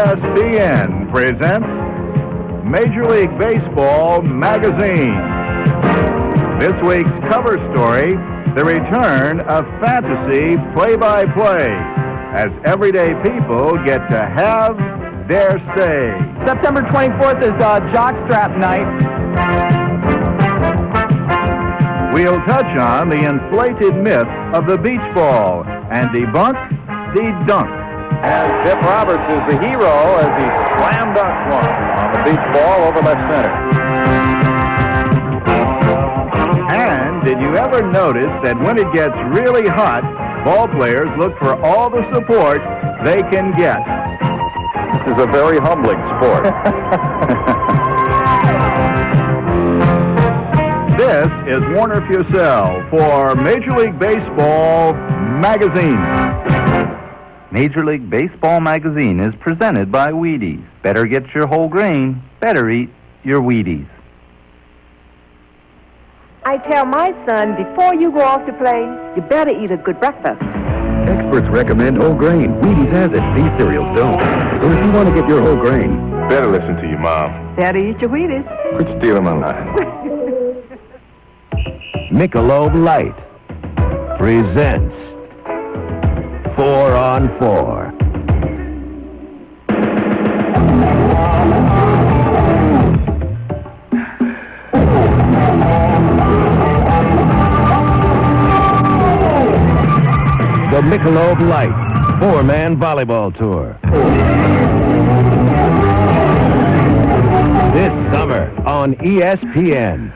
ESPN presents Major League Baseball Magazine. This week's cover story, the return of fantasy play-by-play, as everyday people get to have their say. September 24th is Jockstrap Night. We'll touch on the inflated myth of the beach ball and debunk the dunk. As Zip Roberts is the hero as he slam dunks one on the beach ball over left center. And did you ever notice that when it gets really hot, ball players look for all the support they can get? This is a very humbling sport. This is Warner Fussell for Major League Baseball Magazine. Major League Baseball Magazine is presented by Wheaties. Better get your whole grain. Better eat your Wheaties. I tell my son, before you go off to play, you better eat a good breakfast. Experts recommend whole grain. Wheaties has it. These cereals don't. So if you want to get your whole grain, Better listen to your mom. Better eat your Wheaties. Quit stealing my line. Michelob Light presents 4 on 4. The Michelob Light 4-man volleyball tour. This summer on ESPN.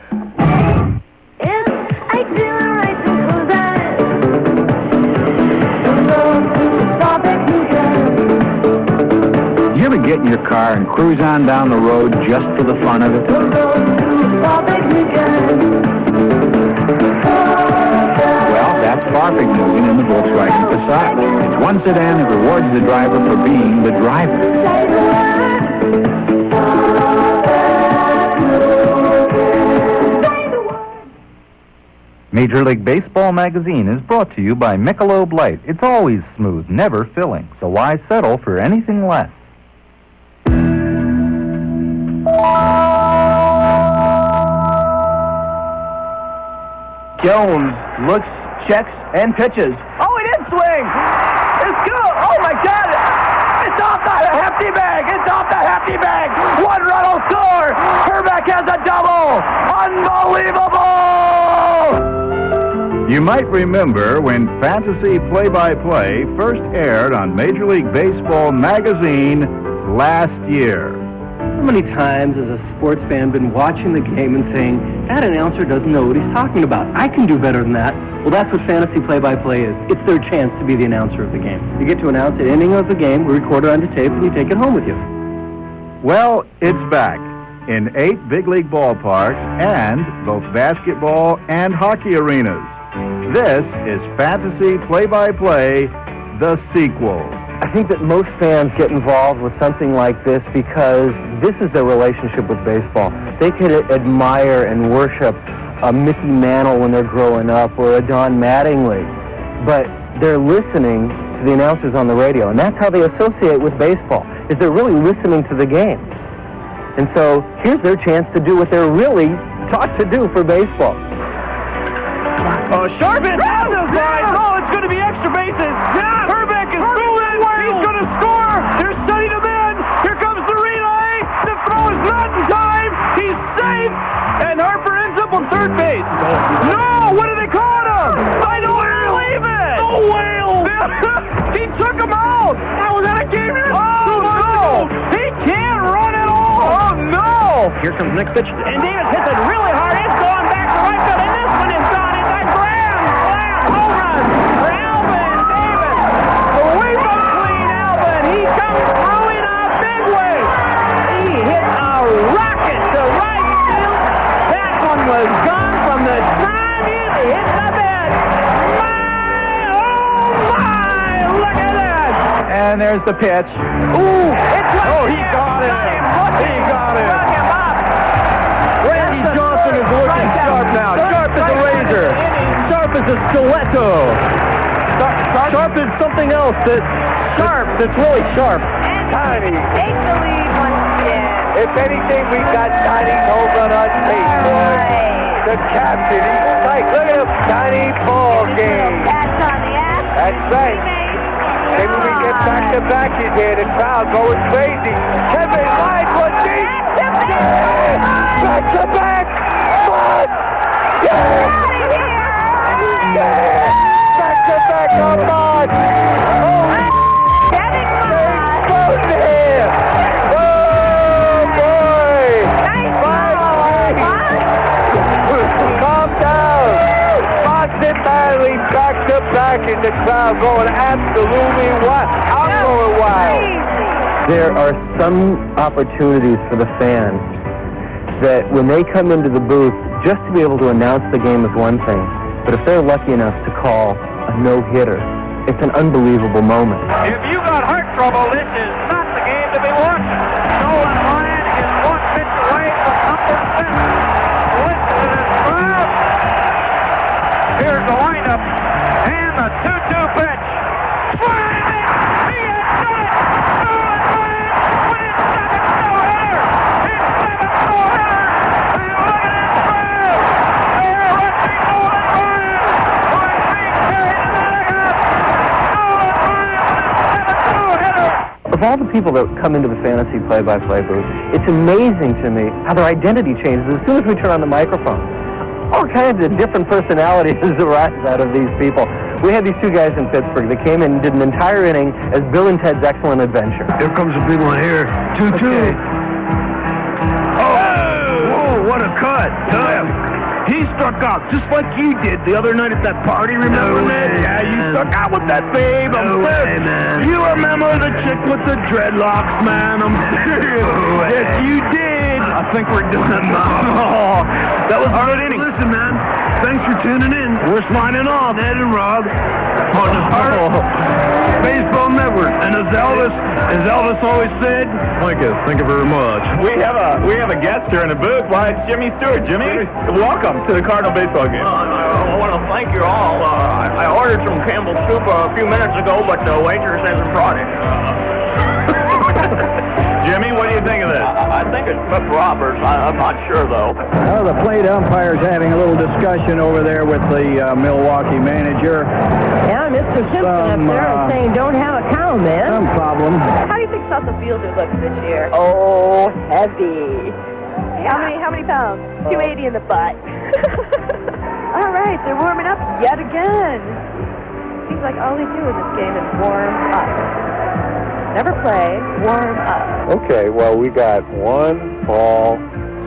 You ever get in your car and cruise on down the road just for the fun of it? Well, that's Farfignugan in the Volkswagen Passat. It's one sedan that rewards the driver for being the driver. Major League Baseball Magazine is brought to you by Michelob Light. It's always smooth, never filling, so why settle for anything less? Jones looks, checks, and pitches. Oh, he did swing! It's good! Oh, my God! It's off the hefty bag! It's off the hefty bag! One run will score! Herbeck has a double! Unbelievable! You might remember when fantasy play-by-play first aired on Major League Baseball Magazine last year. How many times has a sports fan been watching the game and saying, that announcer doesn't know what he's talking about. I can do better than that. Well, that's what fantasy play-by-play is. It's their chance to be the announcer of the game. You get to announce an inning of the game, we record it onto tape, and you take it home with you. Well, it's back in 8 big league ballparks and both basketball and hockey arenas. This is Fantasy Play-by-Play, the sequel. I think that most fans get involved with something like this because this is their relationship with baseball. They could admire and worship a Mickey Mantle when they're growing up or a Don Mattingly, but they're listening to the announcers on the radio, and that's how they associate with baseball, is they're really listening to the game. And so here's their chance to do what they're really taught to do for baseball. Oh, Sharp hit down those lines. Oh, it's going to be extra bases. Herbeck is moving. He's going to score. They're setting him in. Here comes the relay. The throw is not in time. He's safe. And Harper ends up on third base. No, what did they call him? I don't believe it. No whale. He took him out. That was out of game. Oh, no. He can't run at all. Oh, no. Here comes the next pitch. And Davis hits it really hard. It's going back to right field. And this one is gone. It's a grand slam home run for Alvin Davis. Away from clean Alvin. He comes through in a big way. He hit a rocket to right field. That one was gone from the time he hit the bed. My, oh my, look at that. And there's the pitch. Ooh, it's right. he got it. He got it. Got him up. Randy Johnson is looking sharp now. Sharp as a razor. Sharp as a stiletto. Sharp is something else that's really sharp. And Tiny. Take the lead once again. If anything, we got Tiny Nolan on tape, boys. The captain, he's tight. Look at him, Tiny ball game. Pats on the ass. That's right. Maybe we get back-to-back here. The crowd going crazy. Kevin, line one deep. Back-to-back. What? Yeah. Back-to-back, come on. Oh, Kevin close to him. Oh, boy. Calm down. Boston Manley back-to-back in the crowd going absolutely wild. I'm going wild. There are some opportunities for the fans that when they come into the booth, just to be able to announce the game is one thing, but if they're lucky enough to call a no-hitter, it's an unbelievable moment. If you got heart trouble, this is not the game to be watching. Nolan Ryan is one pitch away from number 7. Listen to this crowd. Here's the lineup and the 2-2 pitch. Swing it! He has done it! Nolan Ryan with his 7th no-hitter! His 7th no-hitter! And look at this crowd! They are rushing Nolan Ryan! Who is being carried to the dugout! Nolan Ryan with his 7th no-hitter! Of all the people that come into the fantasy play-by-play booth, it's amazing to me how their identity changes as soon as we turn on the microphone. All kinds of different personalities arise out of these people. We had these two guys in Pittsburgh that came in and did an entire inning as Bill and Ted's Excellent Adventure. Here comes the big one here. 2-2. Okay. Oh, what a cut. He struck out just like you did the other night at that party, remember that? Yeah, you struck out with that babe. I'm serious. Man. You remember the chick with the dreadlocks, man? I'm serious. Yes, you did. I think we're doing it now. That was a good inning. Listen, man, thanks for tuning in. We're signing off, Ed and Rob, on the Heart Baseball Network. And as Elvis always said, thank you very much. We have a guest here in the booth. Why, it's Jimmy Stewart. Jimmy, welcome to the Cardinal baseball game. I want to thank you all. I ordered some Campbell's soup a few minutes ago, but the waitress hasn't brought it. Jimmy, what do you think of this? I think it's Pep Roberts. I'm not sure, though. Well, the plate umpire's having a little discussion over there with the Milwaukee manager. Yeah, Mr. Simpson up there is saying don't have a cow, man. Some problem. How do you think South Fielder looks this year? Oh, heavy. How many pounds? 280 in the butt. All right, they're warming up yet again. Seems like all they do in this game is warm up. Never play, warm up. Okay, well, we got 1 ball,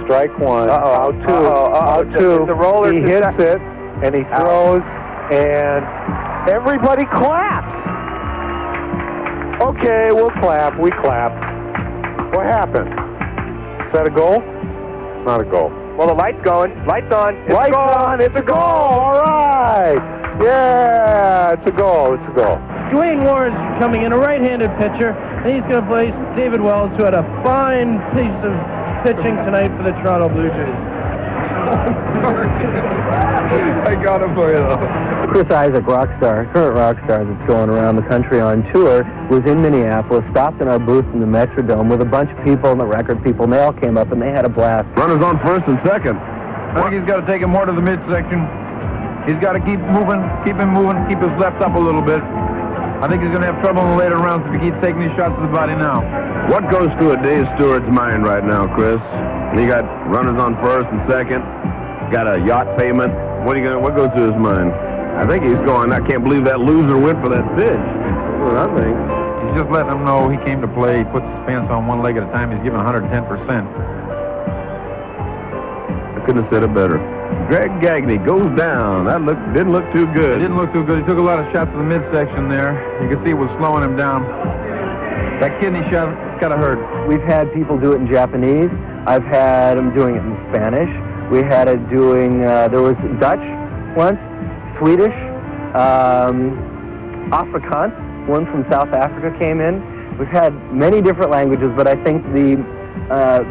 strike 1, out 2, out 2. The roller, he hits it, and he throws, and everybody claps. Okay, we'll clap. We clap. What happened? Is that a goal? It's not a goal. Well, the light's going. Light's on. Lights on. It's a goal. All right. Yeah, it's a goal. It's a goal. Dwayne Warren's coming in, a right-handed pitcher, and he's going to place David Wells, who had a fine piece of pitching tonight for the Toronto Blue Jays. I got it for you, though. Chris Isaac, current rock star that's going around the country on tour, was in Minneapolis, stopped in our booth in the Metrodome with a bunch of people and the record people, and they all came up and they had a blast. Runners on first and second. I think he's got to take him more to the midsection. He's got to keep moving, keep his left up a little bit. I think he's going to have trouble in the later rounds if he keeps taking these shots to the body now. What goes through a Dave Stewart's mind right now, Chris? He got runners on first and second, got a yacht payment. What goes through his mind? I think he's going, I can't believe that loser went for that pitch. That's what I think. He's just letting him know he came to play. He puts his pants on one leg at a time. He's giving 110%. I couldn't have said it better. Greg Gagne goes down. That didn't look too good. It didn't look too good. He took a lot of shots to the midsection there. You can see it was slowing him down. That kidney shot kind of hurt. We've had people do it in Japanese. I've had them doing it in Spanish. We had it doing, there was Dutch once, Swedish, Afrikaans. One from South Africa came in. We've had many different languages, but I think the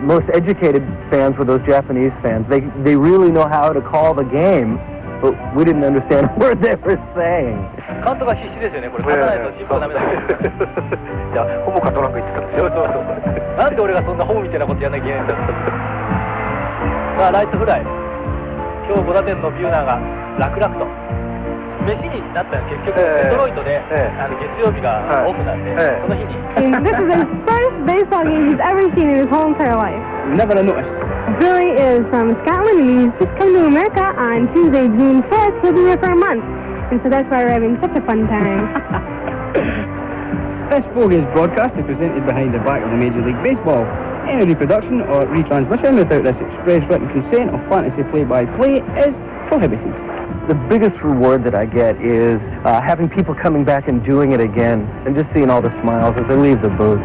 most educated fans were those Japanese fans. They really know how to call the game, but we didn't understand a word they were saying. 監督は必死ですよね、これ。勝たないとチームはダメだけど。いや、ほぼ勝たなく言ってたんですよ。そうそうそう。なんで俺がそんなホームみたいなことやんなきゃいけないんだろう。さあ、ライトフライ。今日5打点のビューナーが楽々と。飯になったら結局、デトロイトで、月曜日がオフなんで、その日に。This is his first baseball game he's ever seen in his whole entire life. Never noticed. Billy is from Scotland and he's just come to America on Tuesday, June 5th. He'll be here for a month. And so that's why we're having such a fun time. This program is broadcast and presented behind the back of the Major League Baseball. Any reproduction or retransmission without this express written consent of fantasy play-by-play is prohibited. The biggest reward that I get is having people coming back and doing it again and just seeing all the smiles as they leave the booth.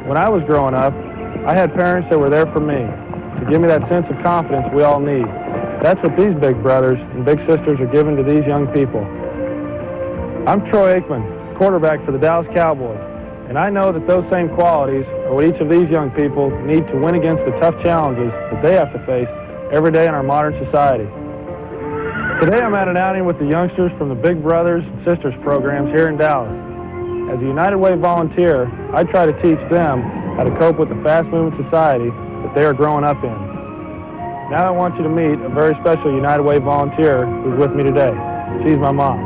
When I was growing up, I had parents that were there for me, to give me that sense of confidence we all need. That's what these big brothers and big sisters are giving to these young people. I'm Troy Aikman, quarterback for the Dallas Cowboys, and I know that those same qualities are what each of these young people need to win against the tough challenges that they have to face every day in our modern society. Today I'm at an outing with the youngsters from the Big Brothers and Sisters programs here in Dallas. As a United Way volunteer, I try to teach them how to cope with the fast-moving society that they are growing up in. Now I want you to meet a very special United Way volunteer who's with me today. She's my mom.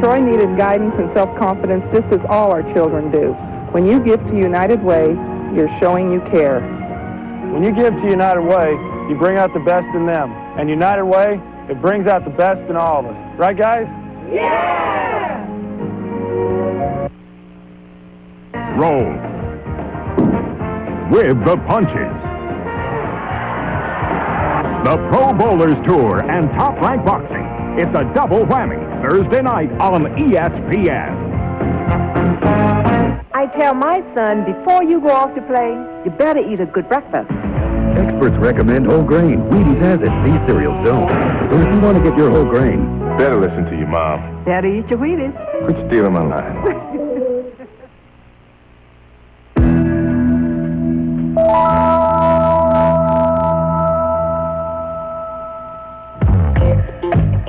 Troy needed guidance and self-confidence just as all our children do. When you give to United Way, you're showing you care. When you give to United Way, you bring out the best in them. And United Way, it brings out the best in all of us. Right, guys? Yeah! Roll with the punches. The Pro Bowlers Tour and Top Rank Boxing. It's a double whammy Thursday night on ESPN. I tell my son, before you go off to play, you better eat a good breakfast. Experts recommend whole grain. Wheaties has it. These cereals don't. So if you want to get your whole grain, better listen to your mom. Better eat your Wheaties. Quit stealing my line.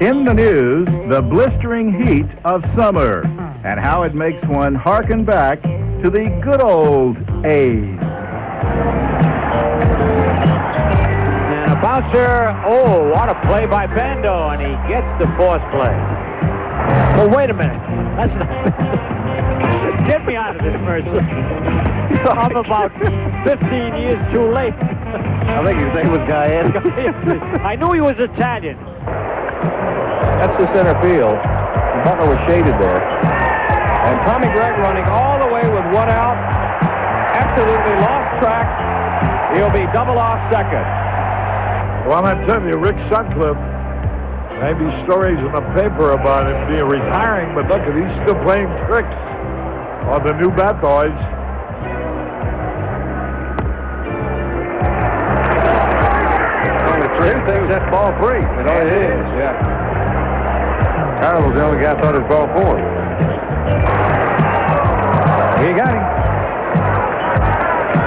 In the news, the blistering heat of summer and how it makes one hearken back to the good old A's. And a bouncer, oh, what a play by Bando, and he gets the force play. Well, wait a minute. That's not... Get me out of this, Mercer. I'm about 15 years too late. I think his name was Gaeta. I knew he was Italian. That's the center field. Butler was shaded there. And Tommy Gregg running all the way with one out. Absolutely lost track. He'll be double off second. Well, I'm telling you, Rick Sutcliffe, maybe stories in the paper about him being retiring, but look, he's still playing tricks on the new bat boys. Three things that ball free. It always is, yeah. Carroll was the only guy thought it was ball four. He got him.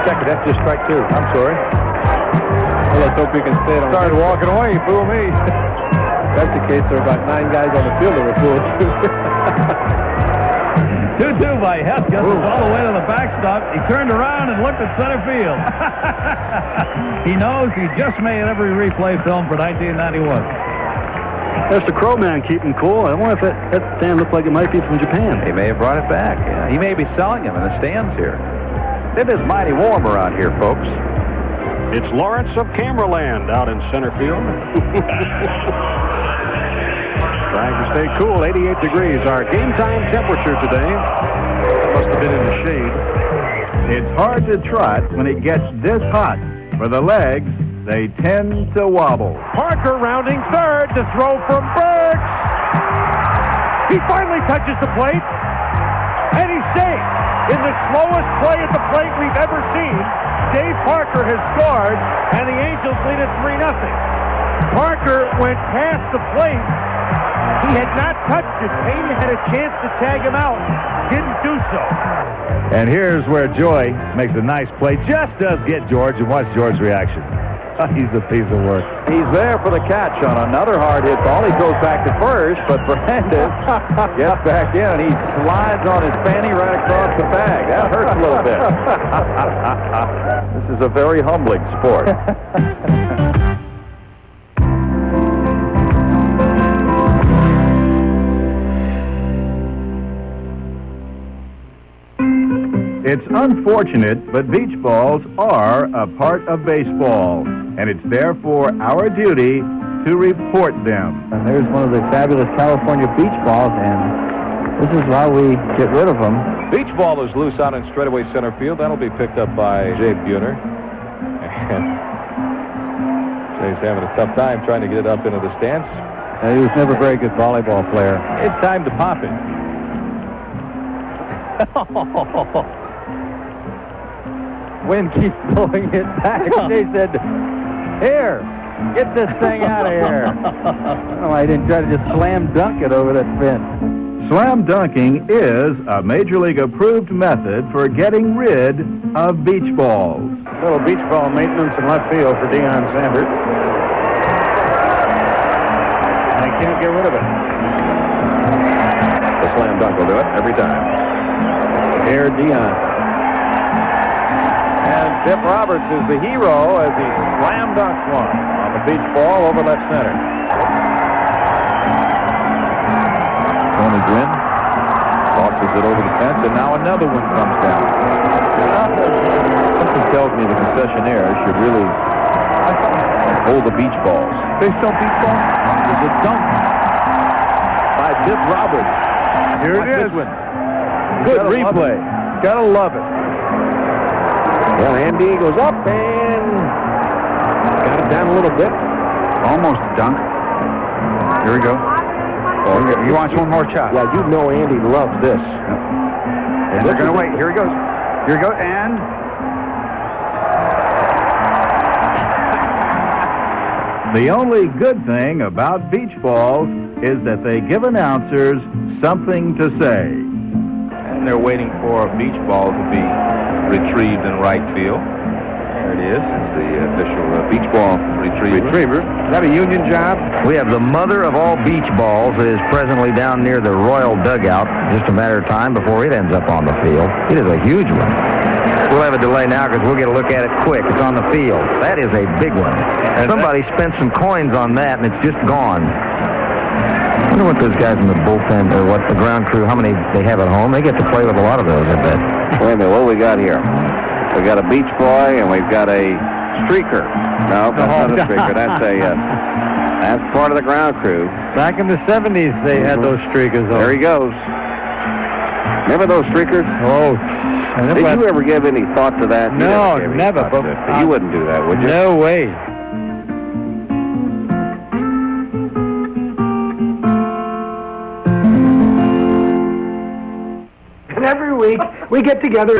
Check it, that's just strike two. I'm sorry. Well, let's hope we can stay it on. Started walking away, you fool me. That's the case. There are about 9 guys on the field that were fooled. 2-2 by Hesketh. It's all the way to the backstop. He turned around and looked at center field. He knows he just made every replay film for 1991. There's the Crowman keeping cool. I wonder if that stand looked like it might be from Japan. They may have brought it back. Yeah. He may be selling them in the stands here. It is mighty warm around here, folks. It's Lawrence of Cameraland out in center field. Trying to stay cool, 88 degrees. Our game time temperature today. Must have been in the shade. It's hard to trot when it gets this hot. For the legs, they tend to wobble. Parker rounding third to throw from Burks. He finally touches the plate, and he's safe. In the slowest play at the plate we've ever seen, Dave Parker has scored, and the Angels lead at 3-0. Parker went past the plate. He had not touched it. Pena had a chance to tag him out. Didn't do so. And here's where Joy makes a nice play. Just does get George, and watch George's reaction. He's a piece of work. He's there for the catch on another hard hit ball. He goes back to first, but Fernandez gets back in, and he slides on his fanny right across the bag. That hurts a little bit. This is a very humbling sport. It's unfortunate, but beach balls are a part of baseball, and it's therefore our duty to report them. And there's one of the fabulous California beach balls, and this is how we get rid of them. Beach ball is loose out in straightaway center field. That'll be picked up by Jay Buhner. And Jay's having a tough time trying to get it up into the stands. He was never a very good volleyball player. It's time to pop it. Wind keeps blowing it back. Jay said, "Here, get this thing out of here." Oh, I didn't try to just slam dunk it over that fence. Slam dunking is a Major League approved method for getting rid of beach balls. A little beach ball maintenance in left field for Deion Sanders. And they can't get rid of it. The slam dunk will do it every time. Here, Deion. And Dip Roberts is the hero as he slam dunks one on the beach ball over left center. Tony Gwynn tosses it over the fence, and now another one comes down. Something tells me the concessionaire should really hold the beach balls. They sell beach balls? There's a dunk by Dip Roberts. Here it is. Good replay. Gotta love it. Well, Andy goes up and got it down a little bit. Almost a dunk. Here we go. Oh, he wants one more shot. Yeah, you know Andy loves this. And they're going to wait. Here he goes. Here he goes. And The only good thing about beach balls is that they give announcers something to say. And they're waiting for a beach ball to be retrieved in right field. There it is. It's the official beach ball retriever. Is that a union job? We have the mother of all beach balls that is presently down near the Royal dugout. Just a matter of time before it ends up on the field. It is a huge one. We'll have a delay now because we'll get a look at it quick. It's on the field. That is a big one. And somebody spent some coins on that, and it's just gone. I wonder what those guys in the bullpen, or what the ground crew, how many they have at home. They get to play with a lot of those, I bet. Wait a minute, what do we got here? We got a beach boy and we've got a streaker. No, that's not a streaker. That's part of the ground crew. Back in the 70s, they had those streakers on. There he goes. Remember those streakers? Oh. Did you ever give any thought to that? No, never. But you wouldn't do that, would you? No way. And every week we get together.